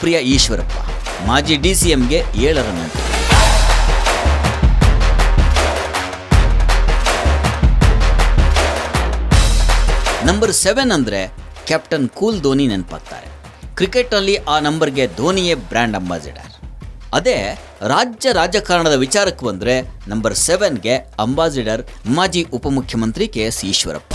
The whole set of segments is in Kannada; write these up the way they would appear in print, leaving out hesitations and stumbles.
ಸುಪ್ರಿಯಾ ಈಶ್ವರಪ್ಪ. ಮಾಜಿ DCMಗೆ 7ರ ನಂಟು. ನಂಬರ್ 7 ಅಂದರೆ ಕ್ಯಾಪ್ಟನ್ ಕೂಲ್ ಧೋನಿ ನೆನಪಾಗ್ತಾರೆ. ಕ್ರಿಕೆಟ್ನಲ್ಲಿ ಆ ನಂಬರ್ಗೆ ಧೋನಿಯೇ ಬ್ರ್ಯಾಂಡ್ ಅಂಬಾಸಿಡರ್. ಅದೇ ರಾಜ್ಯ ರಾಜಕಾರಣದ ವಿಚಾರಕ್ಕೆ ಬಂದರೆ ನಂಬರ್ 7ಗೆ ಅಂಬಾಸಿಡರ್ ಮಾಜಿ ಉಪಮುಖ್ಯಮಂತ್ರಿ KS ಈಶ್ವರಪ್ಪ.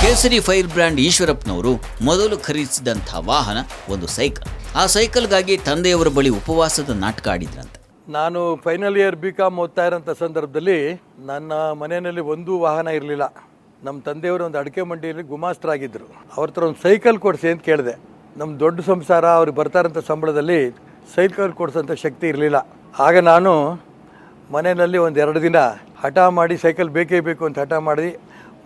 ಕೇಸರಿ ಫೈರ್ ಬ್ರ್ಯಾಂಡ್ ಈಶ್ವರಪ್ಪನವರು ಮೊದಲು ಖರೀದಿಸಿದಂಥ ವಾಹನ ಒಂದು ಸೈಕಲ್. ಆ ಸೈಕಲ್ಗಾಗಿ ತಂದೆಯವರ ಬಳಿ ಉಪವಾಸದ ನಾಟಕ ಆಡಿದ್ರಂತೆ. ನಾನು ಫೈನಲ್ ಇಯರ್ BCom ಓದ್ತಾ ಇರೋಂಥ ಸಂದರ್ಭದಲ್ಲಿ ನನ್ನ ಮನೆಯಲ್ಲಿ ಒಂದೂ ವಾಹನ ಇರಲಿಲ್ಲ. ನಮ್ಮ ತಂದೆಯವರು ಒಂದು ಅಡಿಕೆ ಮಂಡಿಯಲ್ಲಿ ಗುಮಾಸ್ತರಾಗಿದ್ದರು. ಅವ್ರ ಹತ್ರ ಒಂದು ಸೈಕಲ್ ಕೊಡಿಸಿ ಅಂತ ಕೇಳಿದೆ. ನಮ್ಮ ದೊಡ್ಡ ಸಂಸಾರ ಅವ್ರಿಗೆ ಬರ್ತಾರಂಥ ಸಂಬಳದಲ್ಲಿ ಸೈಕಲ್ ಕೊಡಿಸೋಂಥ ಶಕ್ತಿ ಇರಲಿಲ್ಲ. ಆಗ ನಾನು ಮನೆಯಲ್ಲಿ 1-2 ದಿನ ಹಠ ಮಾಡಿ ಸೈಕಲ್ ಬೇಕೇ ಬೇಕು ಅಂತ ಹಠ ಮಾಡಿ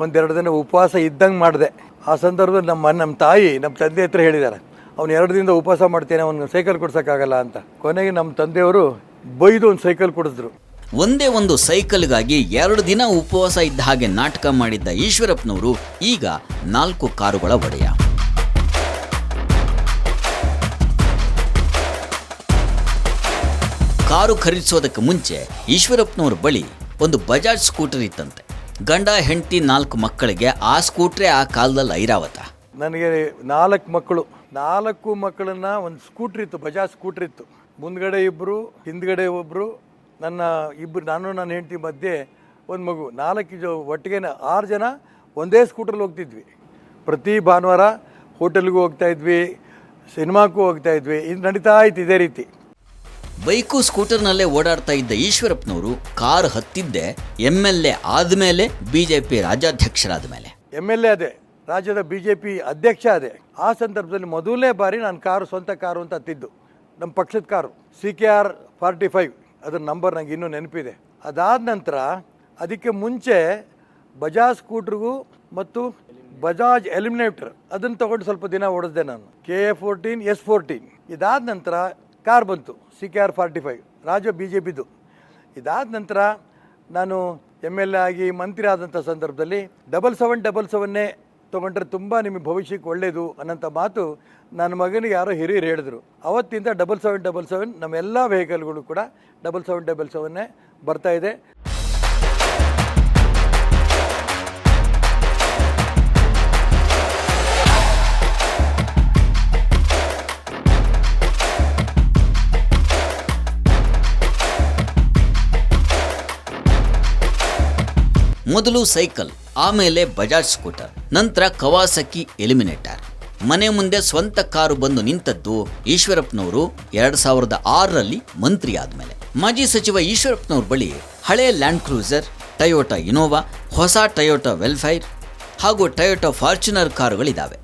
1-2 ದಿನ ಉಪವಾಸ ಇದ್ದಂಗೆ ಮಾಡಿದೆ. ಆ ಸಂದರ್ಭದಲ್ಲಿ ನಮ್ಮ ತಾಯಿ ನಮ್ಮ ತಂದೆ ಹತ್ರ ಹೇಳಿದ್ದಾರೆ, ಅವ್ನು 2 ದಿನದ ಉಪವಾಸ ಮಾಡ್ತೇನೆ, ಅವ್ನಿಗೆ ಸೈಕಲ್ ಕೊಡ್ಸೋಕ್ಕಾಗಲ್ಲ ಅಂತ. ಕೊನೆಗೆ ನಮ್ಮ ತಂದೆಯವರು ಬೈದು ಒಂದು ಸೈಕಲ್ ಕೊಡಿಸಿದ್ರು. ಒಂದೇ ಒಂದು ಸೈಕಲ್ಗಾಗಿ 2 ದಿನ ಉಪವಾಸ ಇದ್ದ ಹಾಗೆ ನಾಟಕ ಮಾಡಿದ್ದ ಈಶ್ವರಪ್ಪನವರು ಈಗ 4 ಕಾರುಗಳ ಒಡೆಯ. ಕಾರು ಖರೀದಿಸೋದಕ್ಕೆ ಮುಂಚೆ ಈಶ್ವರಪ್ಪನವ್ರ ಬಳಿ ಒಂದು ಬಜಾಜ್ ಸ್ಕೂಟರ್ ಇತ್ತಂತೆ. ಗಂಡ ಹೆಂಡತಿ 4 ಮಕ್ಕಳಿಗೆ ಆ ಸ್ಕೂಟ್ರೇ ಆ ಕಾಲದಲ್ಲಿ ಐರಾವತ. ನನಗೆ 4 ಮಕ್ಕಳು. 4 ಮಕ್ಕಳನ್ನ ಒಂದು ಸ್ಕೂಟ್ರ್ ಇತ್ತು, ಬಜಾಜ್ ಸ್ಕೂಟ್ರ್ ಇತ್ತು. ಮುಂದ್ಗಡೆ 2, ಹಿಂದ್ಗಡೆ 1, ನಾನು ನನ್ನ ಹೆಂಡತಿ ಮಧ್ಯೆ ಒಂದು ಮಗು. 4 ಒಟ್ಟಿಗೆ 6 ಜನ ಒಂದೇ ಸ್ಕೂಟ್ರಲ್ಲಿ ಹೋಗ್ತಿದ್ವಿ. ಪ್ರತಿ ಭಾನುವಾರ ಹೋಟೆಲ್ಗೂ ಹೋಗ್ತಾ ಇದ್ವಿ, ಸಿನಿಮಾಕ್ಕೂ ಹೋಗ್ತಾ ಇದ್ವಿ. ಇದು ನಡೀತಾ ಇತ್ತು ಇದೇ ರೀತಿ. ಬೈಕು ಸ್ಕೂಟರ್ನಲ್ಲೇ ಓಡಾಡ್ತಾ ಇದ್ದ ಈಶ್ವರಪ್ಪನವರು ಕಾರು ಹತ್ತಿದ್ದೆ MLA ಆದಮೇಲೆ, BJP ರಾಜ್ಯಾಧ್ಯಕ್ಷರಾದ ಮೇಲೆ. MLA ಅದೇ, ರಾಜ್ಯದ BJP ಅಧ್ಯಕ್ಷ ಅದೇ. ಆ ಸಂದರ್ಭದಲ್ಲಿ ಮೊದಲನೇ ಬಾರಿ ನಾನು ಕಾರು, ಸ್ವಂತ ಕಾರು ಅಂತ ಹತ್ತಿದ್ದು. ನಮ್ಮ ಪಕ್ಷದ ಕಾರು CKR 45, ಅದರ ನಂಬರ್ ನನಗೆ ಇನ್ನೂ ನೆನಪಿದೆ. ಅದಾದ ನಂತರ ಅದಕ್ಕೆ ಮುಂಚೆ ಬಜಾಜ್ ಸ್ಕೂಟ್ರಿಗೂ ಮತ್ತು ಬಜಾಜ್ ಎಲಿಮಿನೇಟರ್ ಅದನ್ನು ತೊಗೊಂಡು ಸ್ವಲ್ಪ ದಿನ ಓಡಿಸಿದೆ ನಾನು. KA14 S14. ಇದಾದ ನಂತರ ಕಾರ್ ಬಂತು CKR 45, ರಾಜ್ಯ BJPದು. ಇದಾದ ನಂತರ ನಾನು MLA ಆಗಿ ಮಂತ್ರಿ ಆದಂಥ ಸಂದರ್ಭದಲ್ಲಿ 7777 ತೊಗೊಂಡ್ರೆ ತುಂಬ ನಿಮಗೆ ಭವಿಷ್ಯಕ್ಕೆ ಒಳ್ಳೆಯದು ಅನ್ನೋಂಥ ಮಾತು ನನ್ನ ಮಗನಿಗೆ ಯಾರೋ ಹಿರಿಯರು ಹೇಳಿದ್ರು. ಅವತ್ತಿಂದ 7777 ನಮ್ಮೆಲ್ಲ ವೆಹಿಕಲ್ಗಳು ಕೂಡ 7777 ಬರ್ತಾ ಇದೆ. ಮೊದಲು ಸೈಕಲ್, ಆಮೇಲೆ ಬಜಾಜ್ ಸ್ಕೂಟರ್, ನಂತರ ಕವಾಸಕಿ ಎಲಿಮಿನೇಟರ್. ಮನೆ ಮುಂದೆ ಸ್ವಂತ ಕಾರು ಬಂದು ನಿಂತದ್ದು ಈಶ್ವರಪ್ಪನವರು 2006ರಲ್ಲಿ ಮಂತ್ರಿ ಆದಮೇಲೆ. ಮಾಜಿ ಸಚಿವ ಈಶ್ವರಪ್ಪನವ್ರ ಬಳಿ ಹಳೆ ಲ್ಯಾಂಡ್ ಕ್ರೂಸರ್, ಟೊಯೋಟಾ ಇನೋವಾ, ಹೊಸ ಟೊಯೋಟಾ ವೆಲ್ಫೈರ್ ಹಾಗೂ ಟೊಯೋಟಾ ಫಾರ್ಚುನರ್ ಕಾರುಗಳಿದ್ದಾವೆ.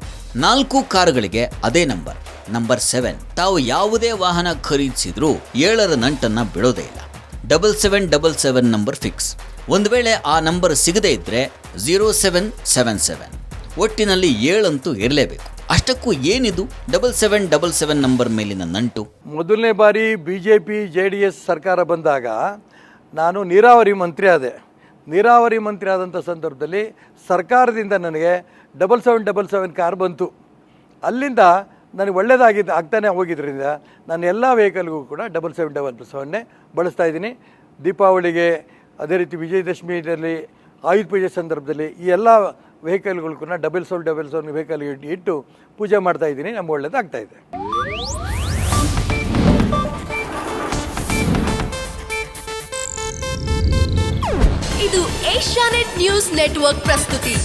4 ಕಾರುಗಳಿಗೆ ಅದೇ ನಂಬರ್ 7. ತಾವು ಯಾವುದೇ ವಾಹನ ಖರೀದಿಸಿದ್ರೂ 7ರ ನಂಟನ್ನು ಬಿಡೋದೇ ಇಲ್ಲ. 7777 ನಂಬರ್ ಫಿಕ್ಸ್. ಒಂದು ವೇಳೆ ಆ ನಂಬರ್ ಸಿಗದೇ ಇದ್ದರೆ 0777. ಒಟ್ಟಿನಲ್ಲಿ 7 ಅಂತೂ ಇರಲೇಬೇಕು. ಅಷ್ಟಕ್ಕೂ ಏನಿದು 7777 ನಂಬರ್ ಮೇಲಿನ ನಂಟು? ಮೊದಲನೇ ಬಾರಿ BJP JDS ಸರ್ಕಾರ ಬಂದಾಗ ನಾನು ನೀರಾವರಿ ಮಂತ್ರಿ ಆದೆ. ನೀರಾವರಿ ಮಂತ್ರಿ ಆದಂಥ ಸಂದರ್ಭದಲ್ಲಿ ಸರ್ಕಾರದಿಂದ ನನಗೆ 7777 ಕಾರ್ ಬಂತು. ಅಲ್ಲಿಂದ ನನಗೆ ಆಗ್ತಾನೆ ಹೋಗಿದ್ದರಿಂದ ನಾನು ಎಲ್ಲ ವೆಹಿಕಲ್ಗೂ ಕೂಡ 7777 ಬಳಸ್ತಾ ಇದ್ದೀನಿ. ದೀಪಾವಳಿಗೆ, ಅದೇ ರೀತಿ ವಿಜಯದಶಮಿಯಲ್ಲಿ, ಆಯುಧ ಪೂಜೆ ಸಂದರ್ಭದಲ್ಲಿ ಈ ಎಲ್ಲ ವೆಹಿಕಲ್ಗಳು ಕೂಡ 7777 ವೆಹಿಕಲ್ ಇಟ್ಟು ಪೂಜೆ ಮಾಡ್ತಾ ಇದ್ದೀನಿ. ನಮ್ಗೆ ಒಳ್ಳೇದಾಗ್ತಾ ಇದೆ. ಇದು ಏಷ್ಯಾನೆಟ್ ನ್ಯೂಸ್ ನೆಟ್ವರ್ಕ್ ಪ್ರಸ್ತುತಿ.